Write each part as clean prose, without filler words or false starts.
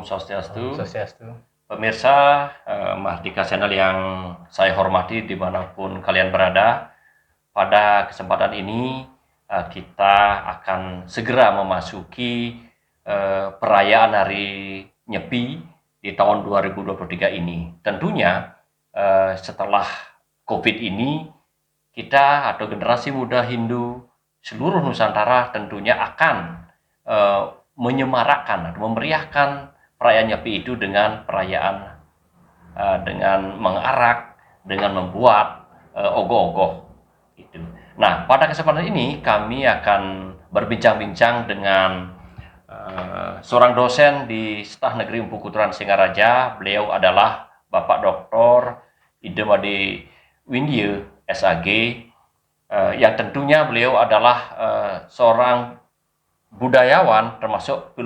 Swastiastu. Swastiastu. Pemirsa Mahardika Channel yang saya hormati dimanapun kalian berada, pada kesempatan ini kita akan segera memasuki perayaan Hari Nyepi di tahun 2023 ini. Tentunya setelah COVID ini, kita atau generasi muda Hindu seluruh Nusantara tentunya akan menyemarakkan atau memeriahkan perayaan Nyepi itu dengan perayaan dengan mengarak, dengan membuat ogoh-ogoh gitu. Nah, pada kesempatan ini kami akan berbincang-bincang dengan seorang dosen di Setah Negeri Empu Kuturan Singaraja. Beliau adalah Bapak Dr. Idemade Windye SAG, yang tentunya beliau adalah seorang budayawan termasuk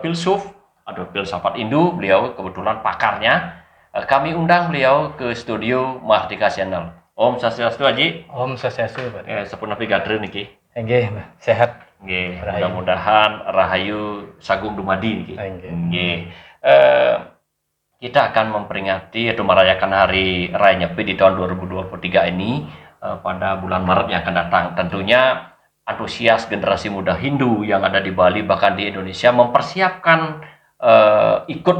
filsuf atau filsafat Hindu. Beliau kebetulan pakarnya. Kami undang beliau ke studio Mahardika Channel. Om Swastiastu Haji. Om Swastiastu, Pak. Sepun navigator niki. Nggih, sehat. Nggih, mudah-mudahan rahayu sagung dumadi niki. Nggih. Kita akan memperingati atau merayakan Hari Raya Nyepi di tahun 2023 ini pada bulan Maret yang akan datang. Tentunya antusias generasi muda Hindu yang ada di Bali bahkan di Indonesia mempersiapkan ikut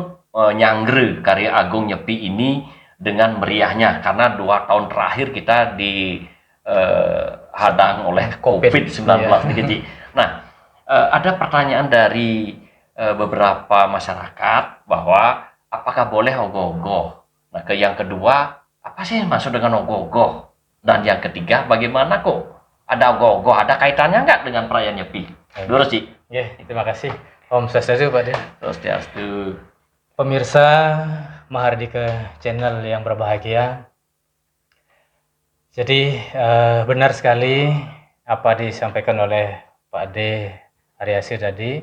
nyangre karya agung Nyepi ini dengan meriahnya, karena 2 tahun terakhir kita dihadang oleh COVID-19 nih. Nah, ada pertanyaan dari beberapa masyarakat bahwa apakah boleh ogoh-ogoh. Nah, yang kedua, apa sih maksud dengan ogoh-ogoh? Dan yang ketiga, bagaimana kok ada ogoh-ogoh? Ada kaitannya nggak dengan perayaan Nyepi? Lurus sih. Terima kasih. Om Swastiastu, Pak. Swastiastu. Pemirsa Mahardika Channel yang berbahagia. Jadi benar sekali apa disampaikan oleh Pak D. Aryasir tadi,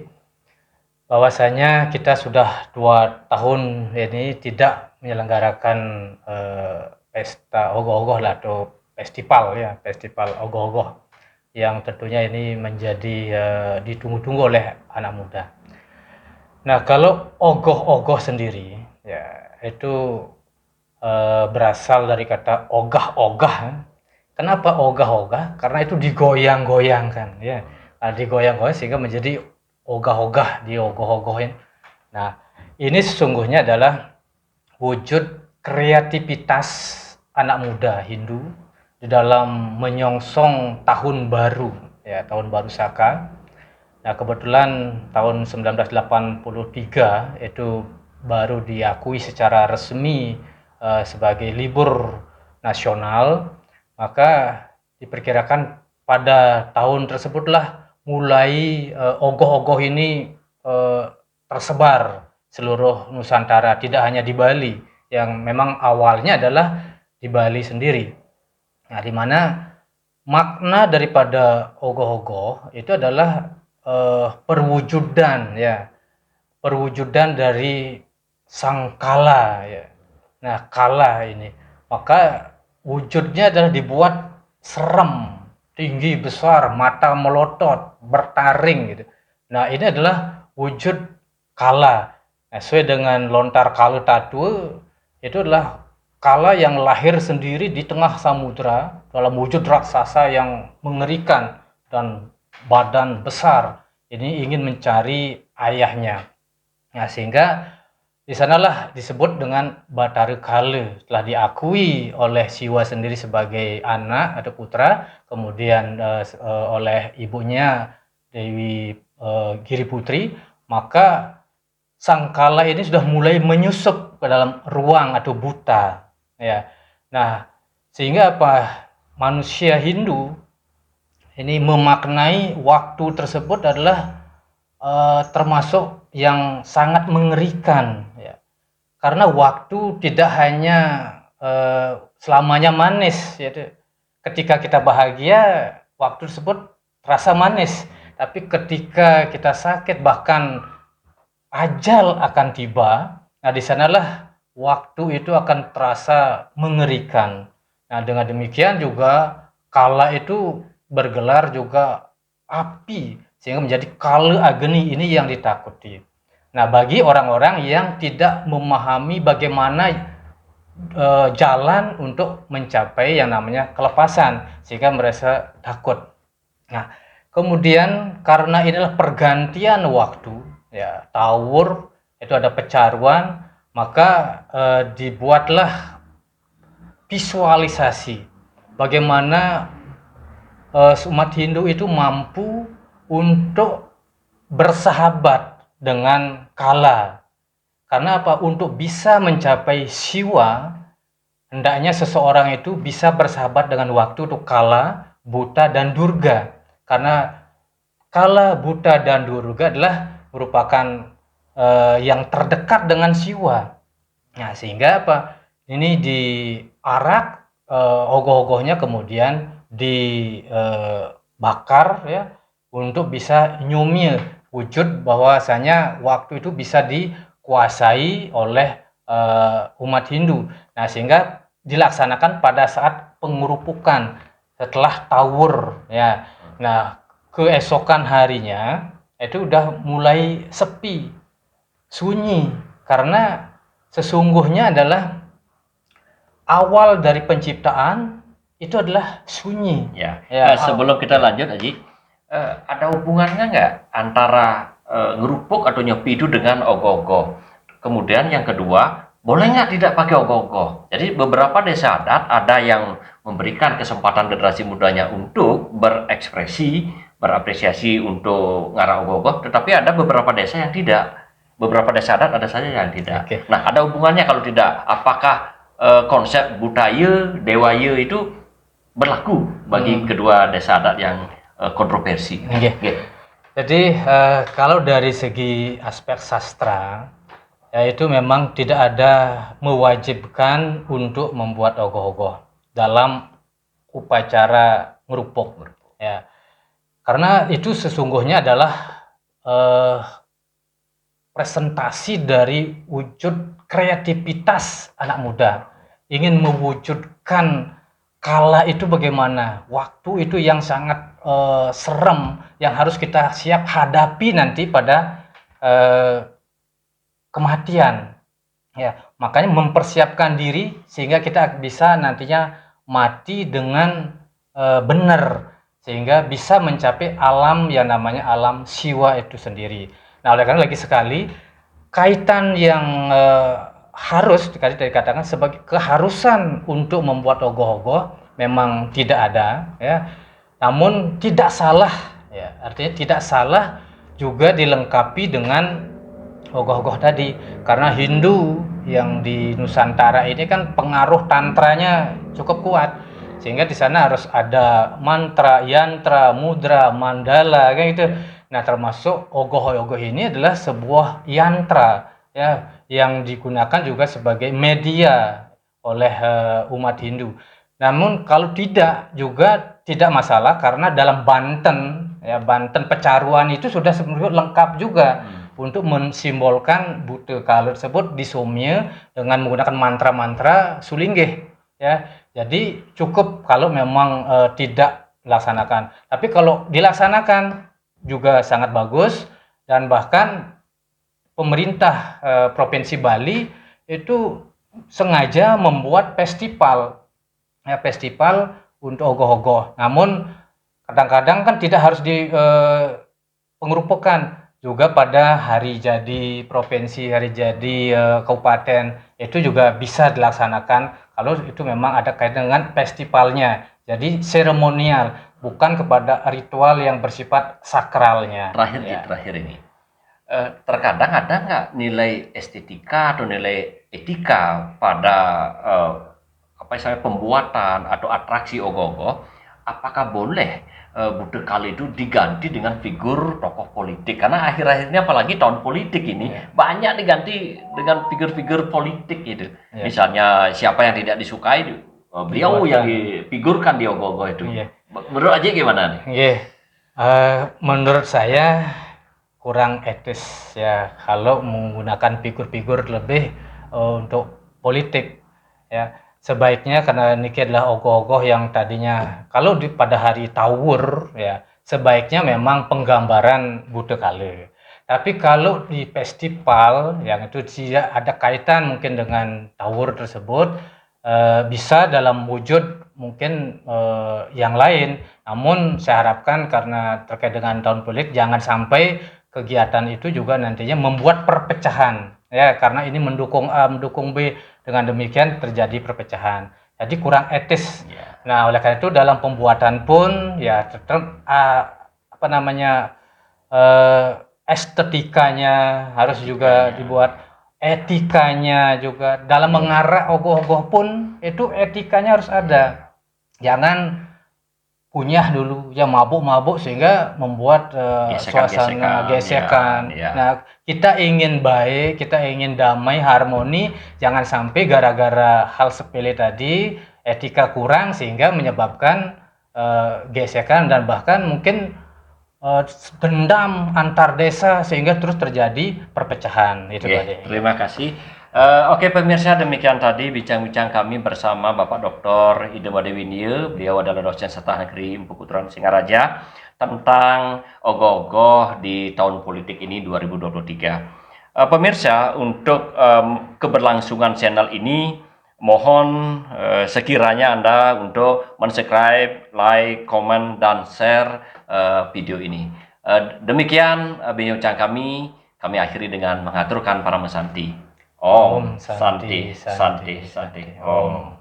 bahwasanya kita sudah 2 tahun ini tidak menyelenggarakan pesta ogoh-ogoh atau festival ogoh-ogoh yang tentunya ini menjadi ditunggu-tunggu oleh anak muda. Nah, kalau ogoh-ogoh sendiri ya itu berasal dari kata ogah-ogah. Kenapa ogah-ogah? Karena itu digoyang-goyangkan ya. Nah, digoyang-goyang sehingga menjadi ogah-ogah, diogoh-ogohin. Nah, ini sesungguhnya adalah wujud kreativitas anak muda Hindu di dalam menyongsong tahun baru ya, tahun baru Saka. Nah, kebetulan tahun 1983 itu baru diakui secara resmi sebagai libur nasional, maka diperkirakan pada tahun tersebutlah mulai ogoh-ogoh ini tersebar seluruh Nusantara, tidak hanya di Bali, yang memang awalnya adalah di Bali sendiri. Nah, di mana makna daripada ogoh-ogoh itu adalah perwujudan dari sang kala ya. Nah, kala ini maka wujudnya adalah dibuat serem, tinggi besar, mata melotot, bertaring gitu. Nah, ini adalah wujud kala. Nah, sesuai dengan lontar kala tatu, itu adalah kala yang lahir sendiri di tengah samudra dalam wujud raksasa yang mengerikan dan badan besar. Ini ingin mencari ayahnya. Nah, sehingga di sanalah disebut dengan Batara Kala, telah diakui oleh Siwa sendiri sebagai anak atau putra, kemudian oleh ibunya Dewi Giriputri, maka sang Kala ini sudah mulai menyusup ke dalam ruang atau buta ya. Nah, sehingga apa? Manusia Hindu ini memaknai waktu tersebut adalah termasuk yang sangat mengerikan ya. Karena waktu tidak hanya selamanya manis yaitu ketika kita bahagia waktu tersebut terasa manis, tapi ketika kita sakit bahkan ajal akan tiba, nah di sanalah waktu itu akan terasa mengerikan. Nah, dengan demikian juga kala itu bergelar juga api, sehingga menjadi kala agni ini yang ditakuti. Nah, bagi orang-orang yang tidak memahami bagaimana jalan untuk mencapai yang namanya kelepasan, sehingga merasa takut. Nah, kemudian karena inilah pergantian waktu, ya, tawur itu ada pecaruan, maka dibuatlah visualisasi bagaimana umat Hindu itu mampu untuk bersahabat dengan kala. Karena apa? Untuk bisa mencapai siwa, hendaknya seseorang itu bisa bersahabat dengan waktu untuk kala, buta, dan durga. Karena kala, buta, dan durga adalah merupakan yang terdekat dengan siwa. Nah, sehingga apa? Ini diarak, ogoh-ogohnya kemudian dibakar, ya, untuk bisa nyumil wujud bahwasanya waktu itu bisa dikuasai oleh umat Hindu. Nah, sehingga dilaksanakan pada saat pengerupukan setelah tawur, ya. Nah, keesokan harinya itu udah mulai sepi, sunyi, karena sesungguhnya adalah awal dari penciptaan itu adalah sunyi. Ya. Ya, Sebelum kita lanjut, Haji, ada hubungannya nggak antara ngerupuk atau nyepi itu dengan ogoh-ogoh? Kemudian yang kedua, boleh nggak tidak pakai ogoh-ogoh? Jadi beberapa desa adat ada yang memberikan kesempatan generasi mudanya untuk berekspresi, berapresiasi untuk ngarah ogoh-ogoh, tetapi ada beberapa desa yang tidak. Beberapa desa adat ada saja yang tidak. Oke. Nah, ada hubungannya kalau tidak? Apakah konsep budaya dewaya itu berlaku bagi kedua desa adat yang kontroversi? Oke. Jadi kalau dari segi aspek sastra, yaitu memang tidak ada mewajibkan untuk membuat ogoh-ogoh dalam upacara ngerupuk. Ya, karena itu sesungguhnya adalah eh, presentasi dari wujud kreativitas anak muda, ingin mewujudkan kala itu bagaimana, waktu itu yang sangat serem, yang harus kita siap hadapi nanti pada kematian, ya. Makanya mempersiapkan diri sehingga kita bisa nantinya mati dengan benar, sehingga bisa mencapai alam yang namanya alam siwa itu sendiri. Nah, oleh karena lagi sekali kaitan yang harus dikatakan sebagai keharusan untuk membuat ogoh-ogoh memang tidak ada, ya. Namun tidak salah, ya. Artinya tidak salah juga dilengkapi dengan ogoh-ogoh tadi, karena Hindu yang di Nusantara ini kan pengaruh tantranya cukup kuat, sehingga di sana harus ada mantra, yantra, mudra, mandala, kayak gitu. Nah, termasuk ogoh-ogoh ini adalah sebuah yantra, ya, yang digunakan juga sebagai media oleh umat Hindu. Namun kalau tidak juga tidak masalah, karena dalam Banten, ya, Banten pecaruan itu sudah sebenarnya lengkap juga untuk mensimbolkan Buddha kala tersebut disomye dengan menggunakan mantra-mantra sulinggih, ya. Jadi cukup kalau memang tidak dilaksanakan. Tapi kalau dilaksanakan juga sangat bagus, dan bahkan pemerintah Provinsi Bali itu sengaja membuat festival, ya, festival untuk ogoh-ogoh. Namun kadang-kadang kan tidak harus di pengerupukan, juga pada hari jadi provinsi, hari jadi kabupaten itu juga bisa dilaksanakan kalau itu memang ada kaitan dengan festivalnya. Jadi seremonial, bukan kepada ritual yang bersifat sakralnya. Terakhir, Ya. terakhir ini, terkadang ada nggak nilai estetika atau nilai etika pada pembuatan atau atraksi ogoh-ogoh? Apakah boleh Buddha Kali itu diganti dengan figur tokoh politik? Karena akhir-akhirnya apalagi tahun politik ini banyak diganti dengan figur-figur politik gitu. Misalnya siapa yang tidak disukai, beliau yang difigurkan di ogoh-ogoh itu. Menurut Aji gimana nih? Menurut saya kurang etis, ya, kalau menggunakan figur-figur lebih untuk politik, ya. Sebaiknya, karena ini adalah ogoh-ogoh yang tadinya kalau pada hari tawur, ya, sebaiknya memang penggambaran Buddha Kale. Tapi kalau di festival yang itu tidak ada kaitan mungkin dengan tawur tersebut, bisa dalam wujud mungkin yang lain. Namun saya harapkan karena terkait dengan tahun politik jangan sampai kegiatan itu juga nantinya membuat perpecahan ya, karena ini mendukung A, mendukung B, dengan demikian terjadi perpecahan. Jadi kurang etis. Ya. Nah, oleh karena itu dalam pembuatan pun ya tetap apa namanya estetikanya harus juga dibuat, etikanya juga dalam mengarak ogoh-ogoh pun itu etikanya harus ada. Jangan kunyah dulu ya, mabuk-mabuk sehingga membuat suasana gesekan. Ya. Nah, kita ingin baik, kita ingin damai, harmoni, jangan sampai gara-gara hal sepele tadi etika kurang sehingga menyebabkan gesekan dan bahkan mungkin dendam antar desa sehingga terus terjadi perpecahan. Itu Pak. Terima kasih. Oke pemirsa, demikian tadi bincang-bincang kami bersama Bapak Dr. Idem Winnie. Beliau adalah dosen Setah Negeri Empu Puturan Singaraja tentang ogoh-ogoh di tahun politik ini 2023. Pemirsa, untuk keberlangsungan channel ini mohon sekiranya Anda untuk subscribe, like, comment, dan share video ini. Demikian bincang kami akhiri dengan mengaturkan para mesanti. Om Santi Santi Santi. Om.